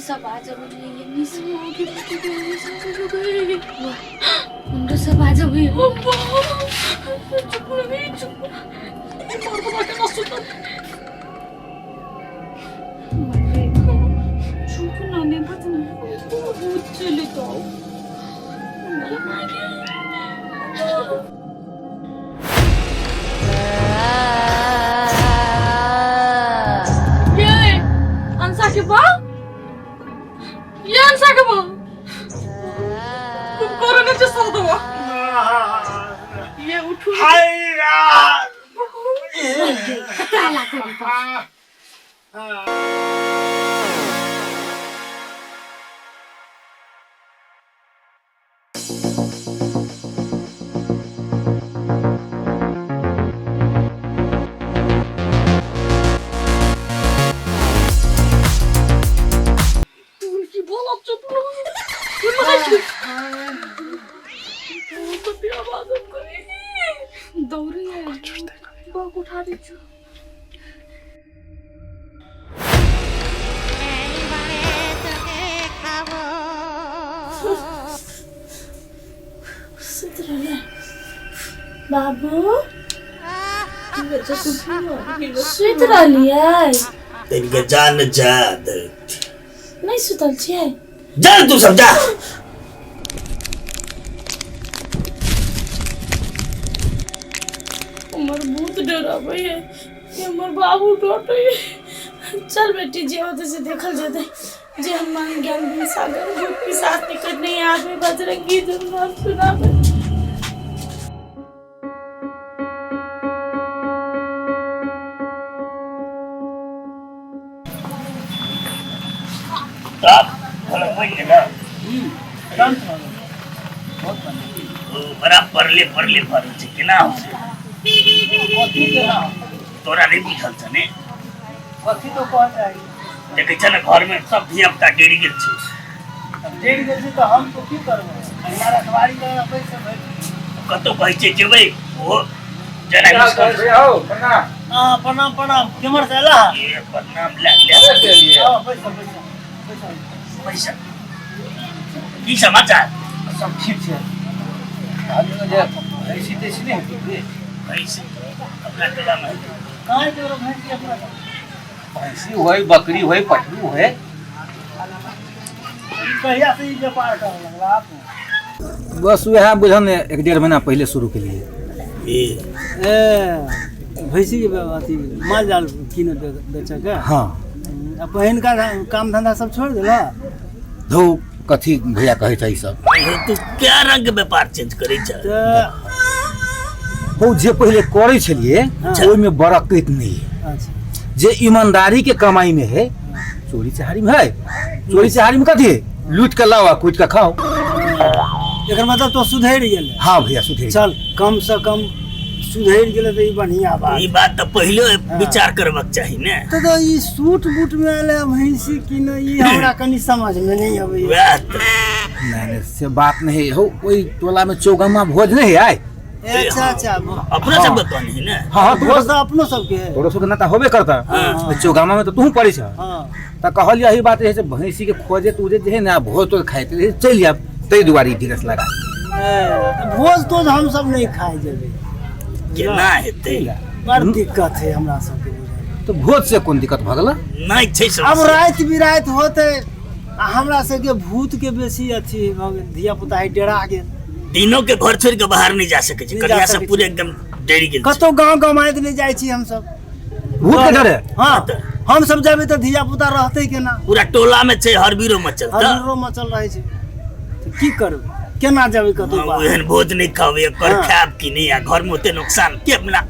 सब आ जाओ ये मिस हो गई मुंडो सब आ जाओ चुप नहीं चुप मार को बाटे ना सुन चुप ना ने बात बहुत चले तो के बा ये अंसा के बा तुम कोरोना से सर दो ये उठो हाय यार काला कर दौड़ी है बाग उठा रही छो बाबू सुत रहलिए तेरी जान जा नहीं सुतल छियै जा तू सब जा हमर भूत डरावे है हमर बाबू डरते चल बेटी जे होते से देखल जेते जे हनुमान ज्ञान भी सागर भूत की साथ निकट नहीं आदमी बजरंगी धुन सुनावे आप भला वही ना बड़ा परले भरू छ केना हो तोरा नहीं बुझल छ ने कथी तो कह जाई देखे छ ना घर में सब धिया पुता डेढ़ गेल छ डेढ़ गेल छी तो हम तो की करबो हमारा सवारी का पैसा भर कतो कहै छै जेबै ओ जना कर हो प्रणाम प्रणाम केमर चला ये प्रणाम ले हां पैसा की समाचार सब ठीक छै आदमी जे ऐसी तेसी नहीं ऐसे अपना टोला में कहां तोरो भेंट अपना भैंसी होई बकरी होई पठरू होई कहिया से ये व्यापार कर लगला आप बस वह बुझन 1.5 महीना पहले शुरू के लिए भैंसी के अथी माल जाल किन बेच के हाँ पहिन का काम धंधा सब छोड़ देला धो कथी भैया कहे छै सब तू क्या रंग के व्यापार चेंज करे छ वो जे पहले करे छलिए ओइ में बरकत नहीं है अच्छा जे ईमानदारी के कमाई में है चोरी चहारी में है चोरी चहारी में कथी लूट के लाओ कूट के खाओ एकर मतलब तो सुधर गेले हाँ भैया सुधर चल कम से कम सुधर गेले तो ई बढ़िया बात ई बात तो पहले विचार करबक चाहिए ने तो ई सूट बूट में आले भैंसी की न ई हमरा कनी समझ में नहीं आवे नहीं से बात नहीं हो कोई टोला में चौगमा भोज नहीं आए अच्छा अपना सब बतानी है ना हां भोज तो अपनो सब के है तोरो सब नाता होबे करता चौगमा में तो तू पड़ी छ हां त कहल यही बात है से भैंसी के खोजे तुजे जे है ना भोज तो खाए ते चल जा तई दुआरी ढिरस लगा भोज तो हम सब नहीं खाए जेबे केना हेते बड़ दिक्कत है हमरा सब के तो भोज से कौन दिक्कत भगला नहीं छै सब अब रात बिरात होते हमरा सब के भूत के बेसी अथी धिया पुता है डेरा गेल दिनों के घर छोड़ के बाहर नहीं जा सके छी कनिया सब पूरे एकदम डेरी गेल कतो गांव माइत ले जाय छी हम सब भूत के डरे हां हम सब जाबे तो धिया पुता रहते केना पूरा टोला में छै हरबीरो मचल हरबीरो मचल रहे छै तो की करब केना जाबे कतो बाहर एहन भोज नहीं खावे कर खाब कि नहीं आ घर में ओते नुकसान के अपना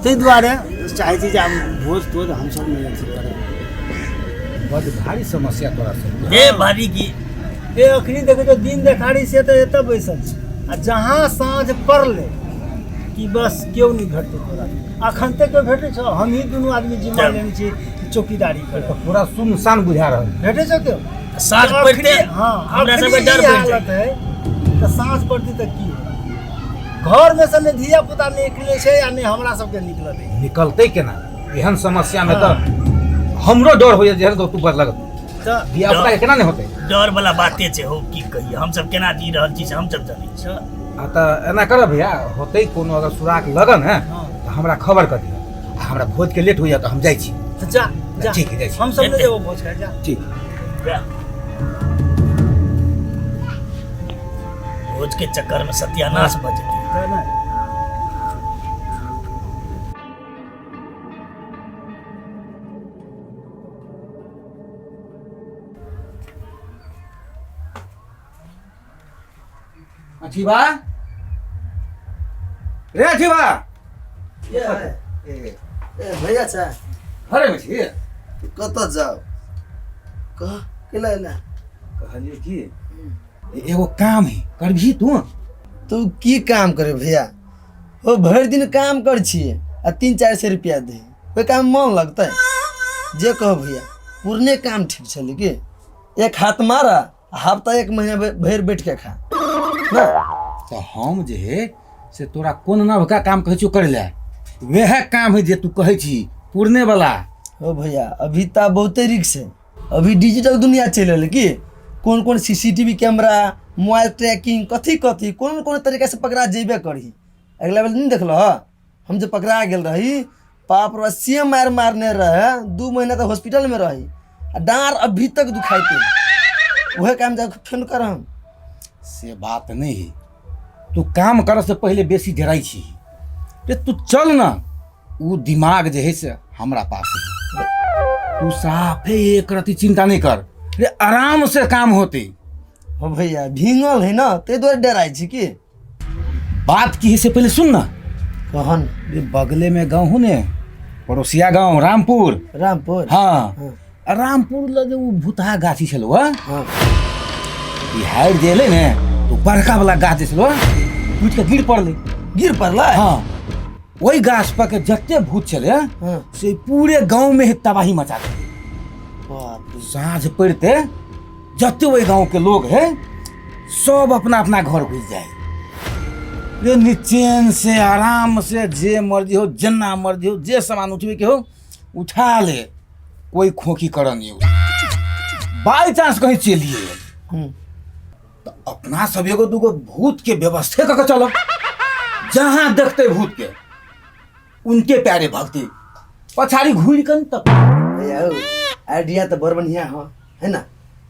ते दुआरे चाहे छी जे भोज तो हम सब नहीं अथी करे बहुत भारी समस्या तोरा सब ए भारी की ए अखनी देखे तो दिन देखाड़ी से तो एत बैसल छी आ जहां साँझ पड़ले कि बस क्यों नहीं भेटते तोरा अखन तक भेटे छ हम ही दोनों आदमी जिम्मा लेने छी चौकीदारी करे तो पूरा सुनसान बुझा रहल भेटे छ क्यों साँझ पड़ते हां हमरा सब डर हालत है तो साँझ पड़ती तो की घर में से ने धिया पुता निकले छै या नहीं हमरा सब के निकलते निकलते केना एहन समस्या में तो हमरो डर होय जे तो तू बदलग तो बियाह अपना केना नहीं होते डर वाला बाते छै हो की कहिए हम सब केना जी रहल छी से हम सब जानै छी आ तऽ एना करब भैया होते कोनो अगर सुराग लगन है हाँ। तो हमरा खबर कर दियो आ हमरा भोज के लेट हो जाए तो हम जाइ छी तो जा जा ठीक है, जाइ छी। हम सब ले जेबो भोज खाए जा ठीक भोज के चक्कर में सत्यानाश भऽ जेतै तो ना अच्छी बा रे अच्छी बा भैया छ अरे में छी कत जाओ कह केला एला कहलिए कि एगो काम है करभी तू तू की काम करे भैया हो भर दिन काम कर छिए आ 300-400 रुपया दे वे काम मन लगता है जे कह भैया पुरने काम ठीक छले कि एक हाथ मारा हफ्ता 1 महीना भर बैठ के खा ना तो हम जे है से तोरा कोन नवका काम कहै छौ करे ले वह काम है जे तू कहै छी पुरने वाला हो भैया अभी तो बहुते रिक्स है अभी डिजिटल दुनिया चल रहा है कि कौन कौन सीसीटीवी कैमरा मोबाइल ट्रैकिंग कथी कथी कौन कौन तरीका से पकड़ा जेबे करी अगला बेर नहीं देखल हम जो पकड़ा गेल रही पाप रे सीएम मारने रहे 2 महीना तक हॉस्पिटल में रही आ डाँर अभी तक दुखाई वह काम जा फेन कर हम से बात नहीं है तू काम कर से पहले बेसी डराई छी रे तू चल ना वो दिमाग जे है से हमरा पास है तू साफ है एक रति चिंता नहीं कर रे आराम से काम होते हो भैया भींगल है ना ते द्वारा डराई छी की बात की है से पहले सुन ना कहन रे बगले में गाँव हूँ ने पड़ोसिया गाँव रामपुर रामपुर हाँ रामपुर लगे वो भूतहा गाछी छलो हाँ हाइट जेले ने तो बड़का वाला गाछ जे छलो टूट के गिर पड़ला हाँ वही गाछ पर के जत्ते भूत चले हाँ से पूरे गांव में ही तबाही मचा दे बाप रे साँझ पड़ते जत्ते वही गांव के लोग है सब अपना अपना घर घुस जाए ये निचेन से आराम से जे मर्जी हो जन्ना मर्जी हो जे सामान उठवे के हो उठा ले कोई खोखी कर नहीं हो बाई चांस कहीं चलिए तो अपना सब एगो दूगो भूत के व्यवस्था करके चलो जहां देखते भूत के उनके प्यारे भक्ति पछाड़ी घूर कर तब भैया हो आइडिया तो बड़ बढ़िया है ना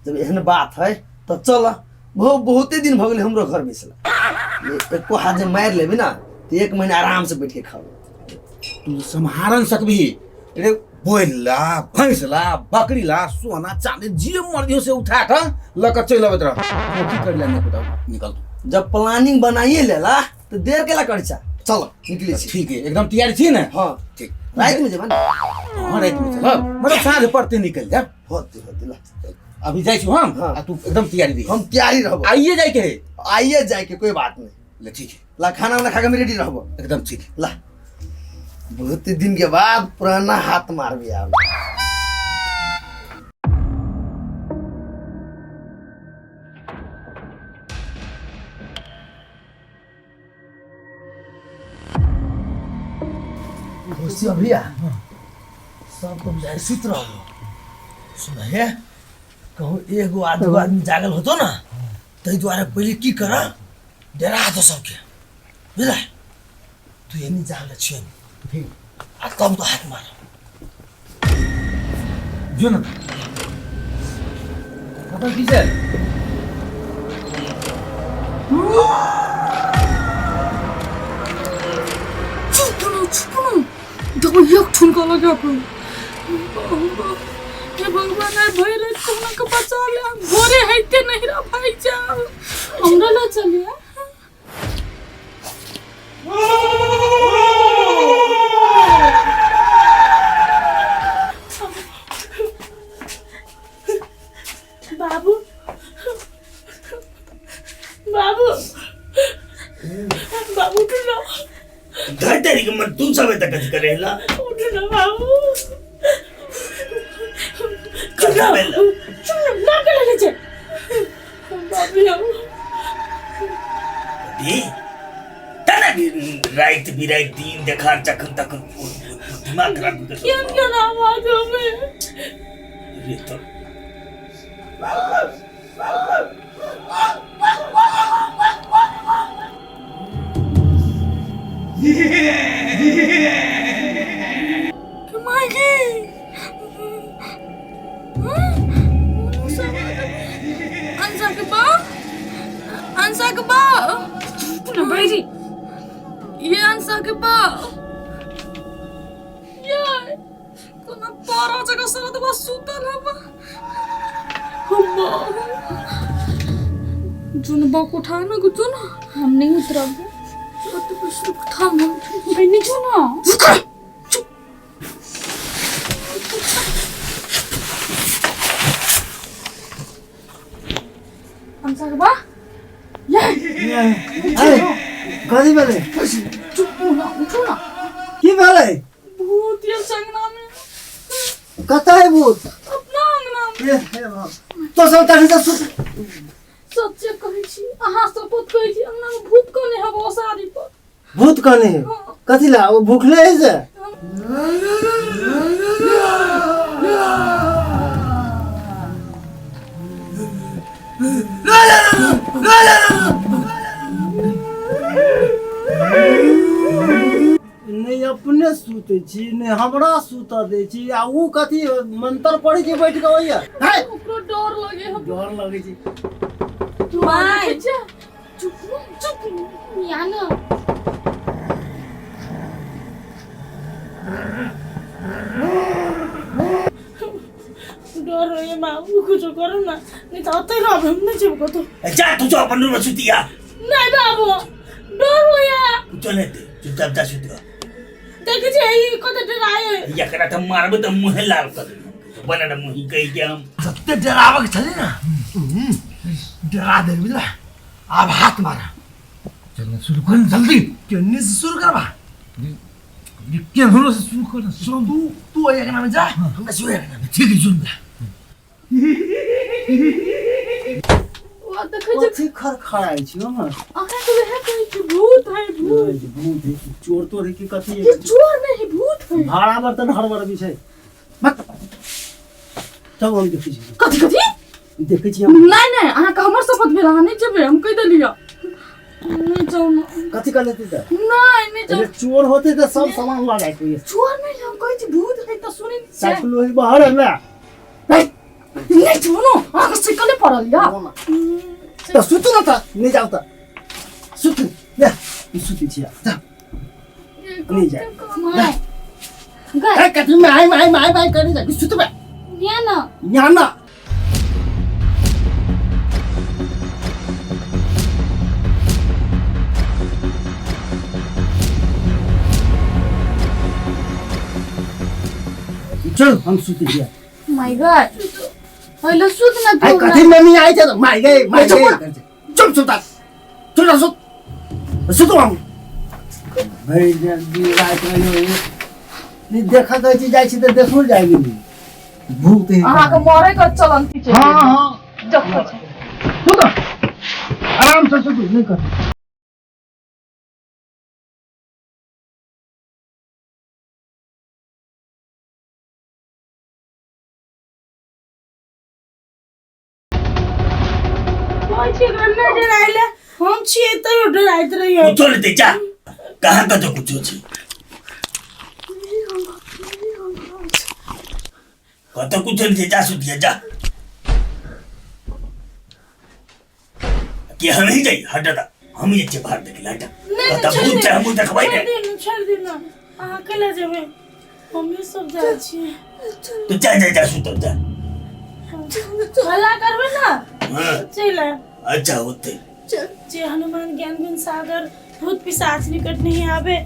जब एहन बात है तो चल बहुते दिन भगले हमरो घर बैसला एको हाथ जे मार लेबी ना तो 1 महीना आराम से बैठ के खाओ तू संहारन सकबी रे बोला भैंसला बकरीला सोना चांदी जे मर्जी से उठा कर लकर चल आवत रह की कर लेने बताओ निकल तू जब प्लानिंग बनाइए लेला तो देर केला करछा चलो निकली छी ठीक है एकदम तैयार छी ना हां ठीक रात में जब हां रात में चल मतलब साँझ पड़ते निकल जा होते ला अभी जाई छी हम हाँ। आ तू एकदम तैयारी दी हम तैयारी रहबो आइए जाई के है आइए जाए के कोई बात नहीं ले ठीक है ला खाना वाना खा के रेडी रहबो एकदम ठीक है ला बहुत दिन के बाद पुराना हाथ मार भी आ भैया सब तुम जाए सुत रहो सुन हे कहूँ एगो आधो आदमी जागल होतो ना तै द्वारा पहले की कर डरा दो सबके बुझला तू एनी जागल छियन ठीक आ तब तो हाथ मार जो ना खबर की है देखो एक ठुनका लगा को ये भगवान है भाई रे कोना का बचा ले घरे हैते नहीं रा भाई जा हमरा ला चलिए बाबू बाबू बाबू उठो घर तेरी के मन तू सब तक करेला उठो बाबू कथा बेला ना कर ले जे बाबू दी तना राइट भी राइट दिन देखा चखन तक दिमाग खराब कर क्या आवाज में ये तो जुन बाको उठाना को जुन हम नहीं उतरा तो कुछ था हम नहीं जुना हम सागबा अरे कथी भेलै चुप ना उठो ना की भेलै भूत ये संगना में कतऽ है भूत अपना अंगना में हे बाप तो सब तखन से सच्चे कहै छी अहाँ शपथ कहै छी अंगना में भूत कोने है वो सारी पर भूत कने है कथी ला वो भूखले है से नहीं अपने सूते छी नहीं हमरा सूता दे छी आ ऊ कथी मंत्र पढ़ै छी बैठ के ओइया है ओकरो डर लगे हम डर लगै छी माय चुप चुप याना डर रहे माँ वो कुछ करो ना नहीं तो आते ना हम नहीं चुप तो जा तू जो अपन रूम में सुतिया नहीं बाबू डर हो या कुछ नहीं दे चुपचाप जा सुतिया देख जे ये को तो डराए या करा त मारबे त मुंह लाल कर दे बना न मुंह कहि के हम सत्य डरावक छले ना डरा दे बुझला अब हाथ मारा चलना शुरू कर जल्दी केने से शुरू करबा ये के होनो से शुरू कर सुन तू आया ना जा हम से आया ना ठीक है सुन वो देख जे कथी खड़खड़ाइ छी हम आखिर तो है कोई कि भूत है भूत भूत है चोर तो है कि कथी ये है चोर नहीं भूत है भाड़ा बर्तन हड़बड़ भी छै मत तब हम देखै छी कथी कथी देखै छी हम नहीं नहीं अहाँ का हमर शपथ भेल अहाँ नहीं जेबे हम कह देलिया नहीं जाओ ना कथी कर लेते त नहीं जाओ चोर होते तो सब सामान ला जाए कोई चोर नहीं हम कह छी भूत है तो सुनी साइकिल वही बाहर है ना नहीं जाओ ना अहाँ से कले पड़ल या तो सुतु न त नहीं जाऊ त सुतु ले सुति छी जा नहीं जा माय गए कथी में आई करी जा सुतु बे याना याना चल हम सुते जा माय गॉड हेलो सुत ना आई तू कथी में नहीं आई छ माई गए चुप सुता चुप सुत सुतु हम भाई जल्दी रात में नहीं देखा गई चीज आई छी तो देखो जाएगी नहीं भूत है अहाँ के मरे का चलन थी हां जब सुत आराम से सुत नहीं कर हम छिए तो डराइत रही है कुछ नहीं दे जा कहां का तो कुछ छी कत कुछ नहीं दे जा सुतिया जा कि हम ही जाई हटा हम ही बाहर देख लाटा कत भूत है हम देखबै ने छोड़ देना अहाँ केला जेबे हम सब जा छी तो जा सुत जा हल्ला करबे ना हां चल अच्छा होते जे हनुमान ज्ञान गुण सागर भूत पिशाच निकट नहीं आवे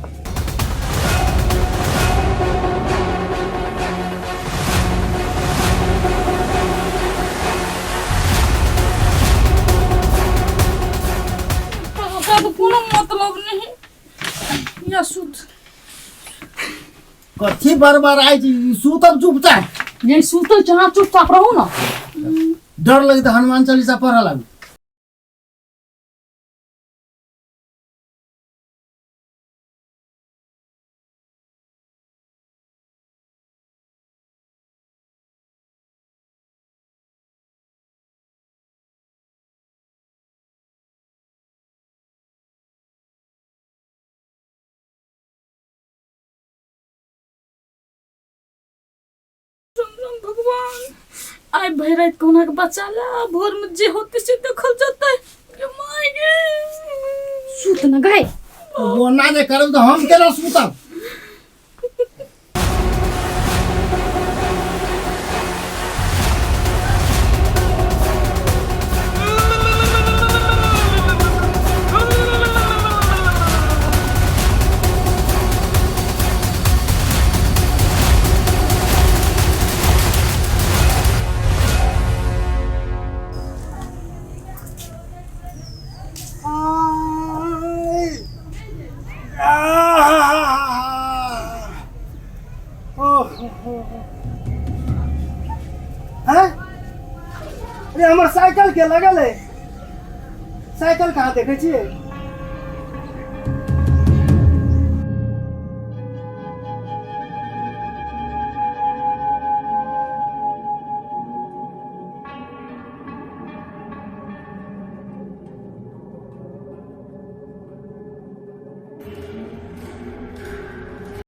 तो कोनो मतलब नहीं या सुत कथी बार आई छी सुतब चुपचाप ये सुत जहाँ चुपचाप रहो ना डर लगे तो हनुमान चालीसा पढ़ा लागू भगवान आइ भरि राति कोना के बचा ला भोर में जे होते से देखल जतै के माय गे सुत न गए ओना जे करब तो हम केना सुतब अरे हमर साइकिल के लगल है साइकिल कहाँ देखे छियै